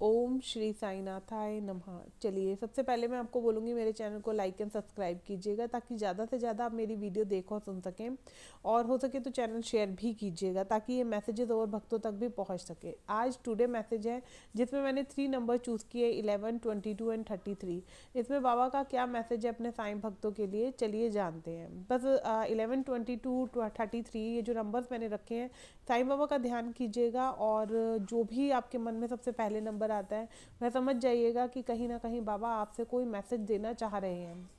ओम श्री साईनाथाय नमः। चलिए, सबसे पहले मैं आपको बोलूँगी मेरे चैनल को लाइक एंड सब्सक्राइब कीजिएगा ताकि ज़्यादा से ज़्यादा आप मेरी वीडियो देखो और सुन सकें, और हो सके तो चैनल शेयर भी कीजिएगा ताकि ये मैसेजेस और भक्तों तक भी पहुंच सके। आज टुडे मैसेज है जिसमें मैंने 3 नंबर चूज़ किए, 11, 22 एंड 33। इसमें बाबा का क्या मैसेज है अपने साईं भक्तों के लिए, चलिए जानते हैं। बस 11, 22, 33 ये जो नंबर्स मैंने रखे हैं, साईं बाबा का ध्यान कीजिएगा और जो भी आपके मन में सबसे पहले नंबर आता है वह समझ जाइएगा कि कहीं ना कहीं बाबा आपसे कोई मैसेज देना चाह रहे हैं।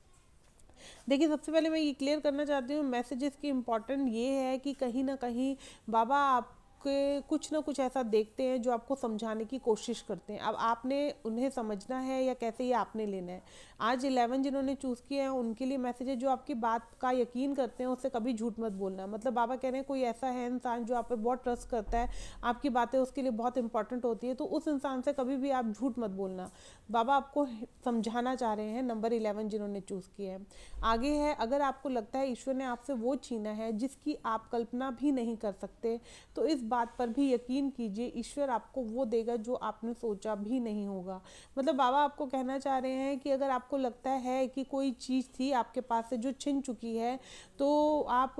देखिए, सबसे पहले मैं ये क्लियर करना चाहती हूँ, मैसेजेस की इम्पोर्टेंट ये है कि कहीं ना कहीं बाबा आपके कुछ ना कुछ ऐसा देखते हैं जो आपको समझाने की कोशिश करते हैं। अब आपने उन्हें समझना है या कैसे ये आपने लेना है। आज 11 जिन्होंने चूज़ किया है उनके लिए मैसेज है, जो आपकी बात का यकीन करते हैं उससे कभी झूठ मत बोलना। मतलब बाबा कह रहे हैं कोई ऐसा है इंसान जो आप पे बहुत ट्रस्ट करता है, आपकी बातें उसके लिए बहुत इंपॉर्टेंट होती है, तो उस इंसान से कभी भी आप झूठ मत बोलना। बाबा आपको समझाना चाह रहे हैं, नंबर 11 जिन्होंने चूज़ किया है। आगे है, अगर आपको लगता है ईश्वर ने आपसे वो छीना है जिसकी आप कल्पना भी नहीं कर सकते, तो इस बात पर भी यकीन कीजिए, ईश्वर आपको वो देगा जो आपने सोचा भी नहीं होगा। मतलब बाबा आपको कहना चाह रहे हैं कि अगर आपको लगता है कि कोई चीज़ थी आपके पास से जो छिन चुकी है, तो आप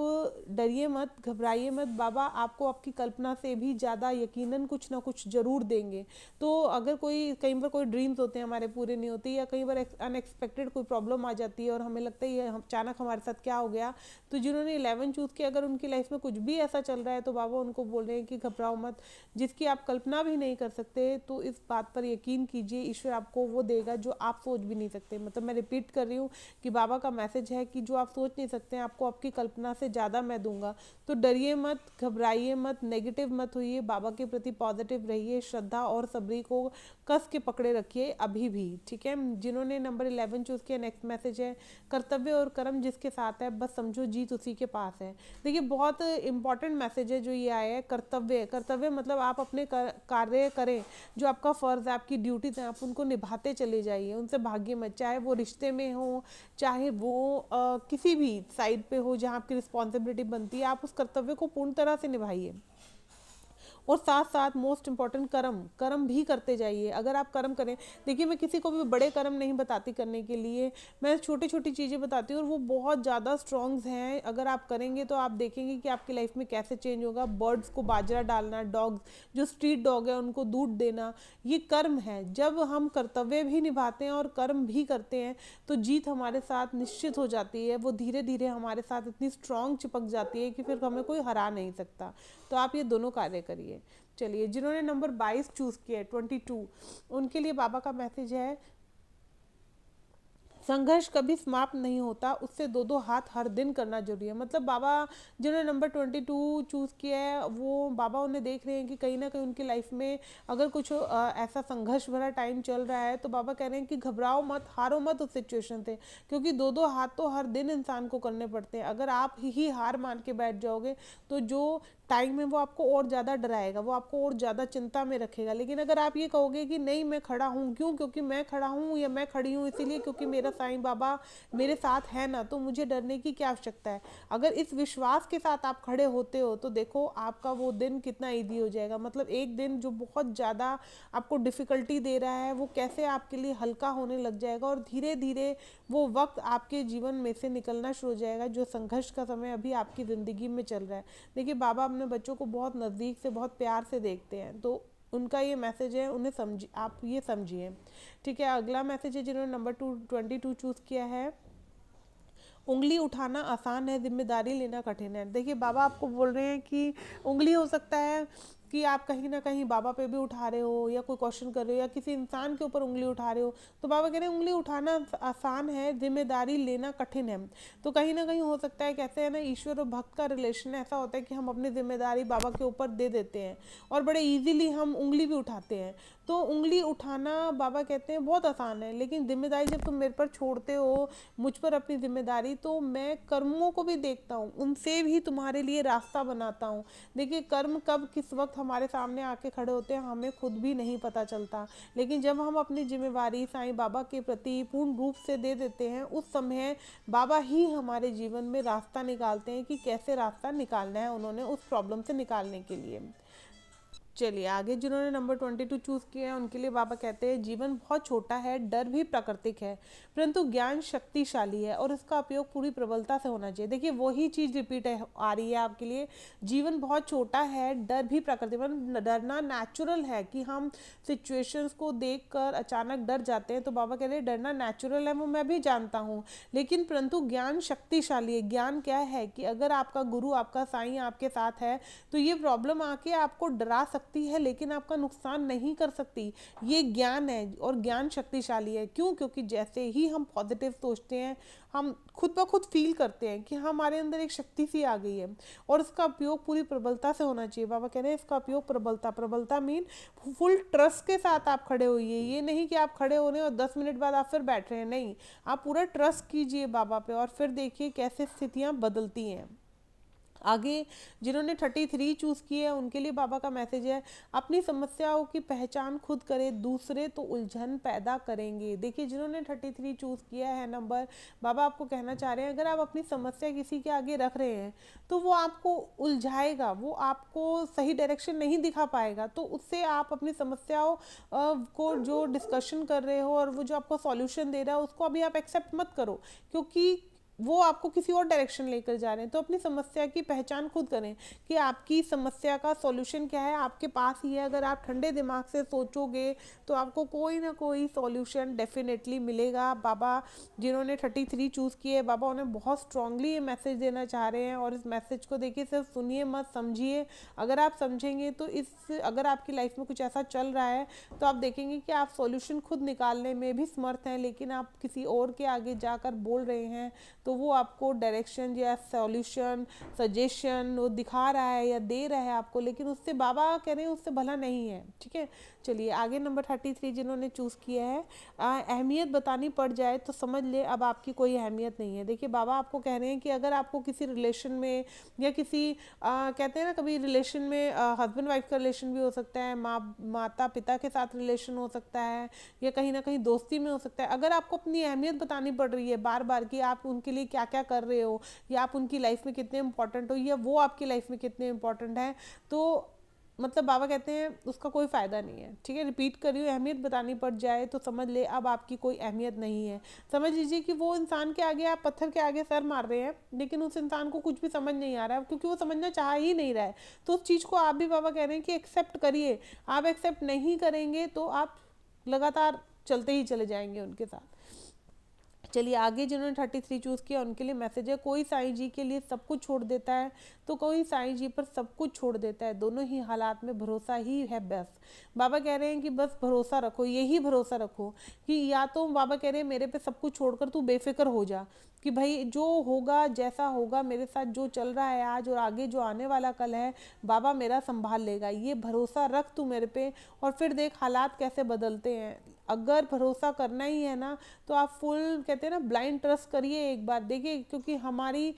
डरिए मत, घबराइए मत। बाबा आपको आपकी कल्पना से भी ज़्यादा यकीनन कुछ ना कुछ ज़रूर देंगे। तो अगर कई बार कोई ड्रीम्स होते हैं हमारे पूरे नहीं होते, या कई बार अनएक्सपेक्टेड कोई प्रॉब्लम आ जाती है और हमें लगता है ये अचानक हमारे साथ क्या हो गया, तो जिन्होंने 11 चूज़ किया, अगर उनकी लाइफ में कुछ भी ऐसा चल रहा है तो बाबा उनको बोल रहे हैं कि घबराओ मत, जिसकी आप कल्पना भी नहीं कर सकते। तो इस बात पर यकीन कीजिए, ईश्वर आपको वो देगा जो आप सोच भी नहीं सकते। मतलब मैं रिपीट कर रही हूँ कि बाबा का मैसेज है कि जो आप सोच नहीं सकते आपको आपकी कल्पना से ज़्यादा मैं दूंगा। तो डरिए मत, घबराइए मत, नेगेटिव मत होइए, बाबा के प्रति पॉजिटिव रहिए, श्रद्धा और सब्री को कस के पकड़े रखिए अभी भी, ठीक है। जिन्होंने नंबर 11 चूज़ किया, नेक्स्ट मैसेज है, कर्तव्य और कर्म जिसके साथ है बस समझो जीत उसी के पास है। देखिए, बहुत इंपॉर्टेंट मैसेज है जो ये आया है। कर्तव्य, कर्तव्य मतलब आप अपने कार्य करें, जो आपका फ़र्ज़ है, आपकी ड्यूटीज हैं, आप उनको निभाते चले जाइए, उनसे भागिए मत। चाहे वो रिश्ते में हो, चाहे वो किसी भी साइड पे हो जहाँ आपकी रिस्पॉन्सिबिलिटी बनती है, आप उस कर्तव्य को पूर्ण तरह से निभाइए। और साथ साथ मोस्ट इम्पॉर्टेंट, कर्म, कर्म भी करते जाइए। अगर आप कर्म करें, देखिए मैं किसी को भी बड़े कर्म नहीं बताती करने के लिए, मैं छोटी छोटी चीज़ें बताती हूँ और वो बहुत ज़्यादा स्ट्रॉन्ग्स हैं। अगर आप करेंगे तो आप देखेंगे कि आपकी लाइफ में कैसे चेंज होगा। बर्ड्स को बाजरा डालना, डॉग्स जो स्ट्रीट डॉग है उनको दूध देना, ये कर्म है। जब हम कर्तव्य भी निभाते हैं और कर्म भी करते हैं तो जीत हमारे साथ निश्चित हो जाती है। वो धीरे धीरे हमारे साथ इतनी स्ट्रांग चिपक जाती है कि फिर हमें कोई हरा नहीं सकता। तो आप ये दोनों कार्य करिए। चलिए, जिन्होंने नंबर 22 चूज़ किया है, 22, उनके लिए बाबा का मैसेज है, संघर्ष कभी समाप्त नहीं होता, उससे दो दो हाथ हर दिन करना जरूरी है। मतलब बाबा जिन्होंने नंबर 22 चूज़ किया है, वो बाबा उन्हें देख रहे हैं कि कहीं ना कहीं उनकी लाइफ में अगर कुछ ऐसा संघर्ष भरा टाइम चल रहा है, तो बाबा कह रहे हैं कि घबराओ मत, हारो मत उस सिचुएशन से, क्योंकि दो दो हाथ तो हर दिन इंसान को करने पड़ते हैं। अगर आप ही हार मान के बैठ जाओगे तो जो टाइम है वो आपको और ज़्यादा डराएगा, वो आपको और ज़्यादा चिंता में रखेगा। लेकिन अगर आप ये कहोगे कि नहीं मैं खड़ा हूँ, क्यों, क्योंकि मैं खड़ा हूँ, या मैं खड़ी हूँ इसीलिए क्योंकि मेरा साईं बाबा मेरे साथ है ना, तो मुझे डरने की क्या आवश्यकता है। अगर इस विश्वास के साथ आप खड़े होते हो तो देखो आपका वो दिन कितना ईजी हो जाएगा। मतलब एक दिन जो बहुत ज़्यादा आपको डिफ़िकल्टी दे रहा है वो कैसे आपके लिए हल्का होने लग जाएगा, और धीरे धीरे वो वक्त आपके जीवन में से निकलना शुरू हो जाएगा जो संघर्ष का समय अभी आपकी ज़िंदगी में चल रहा है। देखिए, बाबा अपने बच्चों को बहुत नज़दीक से, बहुत प्यार से देखते हैं, तो उनका ये मैसेज है, उन्हें समझिए, आप ये समझिए, ठीक है। अगला मैसेज है, जिन्होंने नंबर 22 चूज़ किया है, उंगली उठाना आसान है, जिम्मेदारी लेना कठिन है। देखिए, बाबा आपको बोल रहे हैं कि उंगली, हो सकता है कि आप कहीं ना कहीं बाबा पे भी उठा रहे हो, या कोई क्वेश्चन कर रहे हो, या किसी इंसान के ऊपर उंगली उठा रहे हो, तो बाबा कह रहे हैं उंगली उठाना आसान है, जिम्मेदारी लेना कठिन है। तो कहीं ना कहीं हो सकता है, कैसे है ना, ईश्वर और भक्त का रिलेशन ऐसा होता है कि हम अपनी जिम्मेदारी बाबा के ऊपर दे देते हैं और बड़े ईजिली हम उंगली भी उठाते हैं। तो उंगली उठाना बाबा कहते हैं बहुत आसान है, लेकिन जिम्मेदारी जब तुम मेरे पर छोड़ते हो, मुझ पर अपनी जिम्मेदारी, तो मैं कर्मों को भी देखता हूँ, उनसे भी तुम्हारे लिए रास्ता बनाता हूँ। देखिए, कर्म कब किस वक्त हमारे सामने आके खड़े होते हैं हमें खुद भी नहीं पता चलता, लेकिन जब हम अपनी जिम्मेवारी साईं बाबा के प्रति पूर्ण रूप से दे देते हैं, उस समय बाबा ही हमारे जीवन में रास्ता निकालते हैं कि कैसे रास्ता निकालना है उन्होंने उस प्रॉब्लम से निकालने के लिए। चलिए आगे जिन्होंने नंबर 22 चूज किया है उनके लिए बाबा कहते हैं जीवन बहुत छोटा है, डर भी प्राकृतिक है, परंतु ज्ञान शक्तिशाली है और इसका उपयोग पूरी प्रबलता से होना चाहिए। देखिए वही चीज रिपीट आ रही है आपके लिए। जीवन बहुत छोटा है, डर भी प्राकृतिक, मतलब डरना नेचुरल है कि हम सिचुएशंस को देखकर अचानक डर जाते हैं, तो बाबा कह रहे हैं डरना नेचुरल है, वो मैं भी जानता हूँ, लेकिन परंतु ज्ञान शक्तिशाली है। ज्ञान क्या है कि अगर आपका गुरु, आपका साईं आपके साथ है तो ये प्रॉब्लम आके आपको डरा सकती है लेकिन आपका नुकसान नहीं कर सकती। ये ज्ञान है और ज्ञान शक्तिशाली है। क्यों? क्योंकि जैसे ही हम पॉजिटिव सोचते हैं हम खुद ब खुद फील करते हैं कि हमारे अंदर एक शक्ति सी आ गई है और इसका उपयोग पूरी प्रबलता से होना चाहिए। बाबा कह रहे हैं इसका उपयोग प्रबलता, प्रबलता मीन फुल ट्रस्ट के साथ आप खड़े होइए। ये नहीं कि आप खड़े हो रहे हैं और 10 मिनट बाद आप फिर बैठ रहे हैं, नहीं, आप पूरा ट्रस्ट कीजिए बाबा पे और फिर देखिए कैसे स्थितियां बदलती हैं। आगे जिन्होंने 33 चूज़ किए हैं उनके लिए बाबा का मैसेज है अपनी समस्याओं की पहचान खुद करें, दूसरे तो उलझन पैदा करेंगे। देखिए जिन्होंने 33 चूज़ किया है नंबर, बाबा आपको कहना चाह रहे हैं अगर आप अपनी समस्या किसी के आगे रख रहे हैं तो वो आपको उलझाएगा, वो आपको सही डायरेक्शन नहीं दिखा पाएगा। तो उससे आप अपनी समस्याओं को जो डिस्कशन कर रहे हो और वो जो आपको सॉल्यूशन दे रहा है उसको अभी आप एक्सेप्ट मत करो, क्योंकि वो आपको किसी और डायरेक्शन लेकर जा रहे हैं। तो अपनी समस्या की पहचान खुद करें कि आपकी समस्या का सॉल्यूशन क्या है, आपके पास ही है। अगर आप ठंडे दिमाग से सोचोगे तो आपको कोई ना कोई सॉल्यूशन डेफिनेटली मिलेगा। बाबा जिन्होंने 33 चूज़ किए, बाबा उन्हें बहुत स्ट्रांगली ये मैसेज देना चाह रहे हैं और इस मैसेज को देखिए सिर्फ सुनिए मत, समझिए। अगर आप समझेंगे तो अगर आपकी लाइफ में कुछ ऐसा चल रहा है तो आप देखेंगे कि आप सॉल्यूशन खुद निकालने में भी समर्थ हैं, लेकिन आप किसी और के आगे जाकर बोल रहे हैं तो वो आपको डायरेक्शन या सॉल्यूशन, सजेशन वो दिखा रहा है या दे रहा है आपको, लेकिन उससे बाबा कह रहे हैं उससे भला नहीं है। ठीक है, चलिए आगे नंबर 33 जिन्होंने चूज़ किया है अहमियत बतानी पड़ जाए तो समझ ले अब आपकी कोई अहमियत नहीं है। देखिए बाबा आपको कह रहे हैं कि अगर आपको किसी रिलेशन में या किसी कहते हैं ना कभी रिलेशन में हस्बैंड वाइफ का रिलेशन भी हो सकता है, माता पिता के साथ रिलेशन हो सकता है या कहीं ना कहीं दोस्ती में हो सकता है। अगर आपको अपनी अहमियत बतानी पड़ रही है बार बार कि आप उनके लिए क्या क्या कर रहे हो या आप उनकी लाइफ में कितने इंपॉर्टेंट हो या वो आपकी लाइफ में कितने इंपॉर्टेंट है, तो मतलब बाबा कहते हैं उसका कोई फ़ायदा नहीं है। ठीक है, रिपीट कर रही हूँ, अहमियत बतानी पड़ जाए तो समझ ले अब आपकी कोई अहमियत नहीं है। समझ लीजिए कि वो इंसान के आगे आप पत्थर के आगे सर मार रहे हैं लेकिन उस इंसान को कुछ भी समझ नहीं आ रहा है क्योंकि वो समझना चाह ही नहीं रहा है। तो उस चीज़ को आप भी बाबा कह रहे हैं कि एक्सेप्ट करिए। आप एक्सेप्ट नहीं करेंगे तो आप लगातार चलते ही चले जाएंगे उनके साथ। चलिए आगे जिन्होंने 33 चूज़ किया उनके लिए मैसेज है कोई साईं जी के लिए सब कुछ छोड़ देता है तो कोई साईं जी पर सब कुछ छोड़ देता है, दोनों ही हालात में भरोसा ही है बस। बाबा कह रहे हैं कि बस भरोसा रखो, यही भरोसा रखो कि या तो बाबा कह रहे हैं मेरे पे सब कुछ छोड़कर तू बेफिक्र हो जा कि भाई जो होगा जैसा होगा मेरे साथ, जो चल रहा है आज और आगे जो आने वाला कल है बाबा मेरा संभाल लेगा, ये भरोसा रख तू मेरे पे और फिर देख हालात कैसे बदलते हैं। अगर भरोसा करना ही है ना तो आप फुल कहते हैं ना ब्लाइंड ट्रस्ट करिए एक बार, देखिए क्योंकि हमारी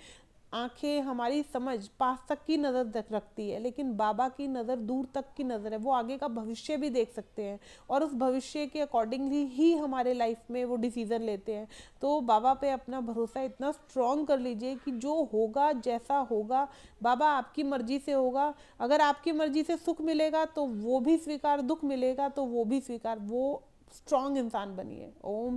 आंखें, हमारी समझ पास तक की नज़र रखती है लेकिन बाबा की नज़र दूर तक की नज़र है, वो आगे का भविष्य भी देख सकते हैं और उस भविष्य के अकॉर्डिंगली ही हमारे लाइफ में वो डिसीज़न लेते हैं। तो बाबा पे अपना भरोसा इतना स्ट्रॉन्ग कर लीजिए कि जो होगा जैसा होगा बाबा आपकी मर्जी से होगा। अगर आपकी मर्जी से सुख मिलेगा तो वो भी स्वीकार, दुख मिलेगा तो वो भी स्वीकार। वो स्ट्रॉन्ग इंसान बनिए। ओम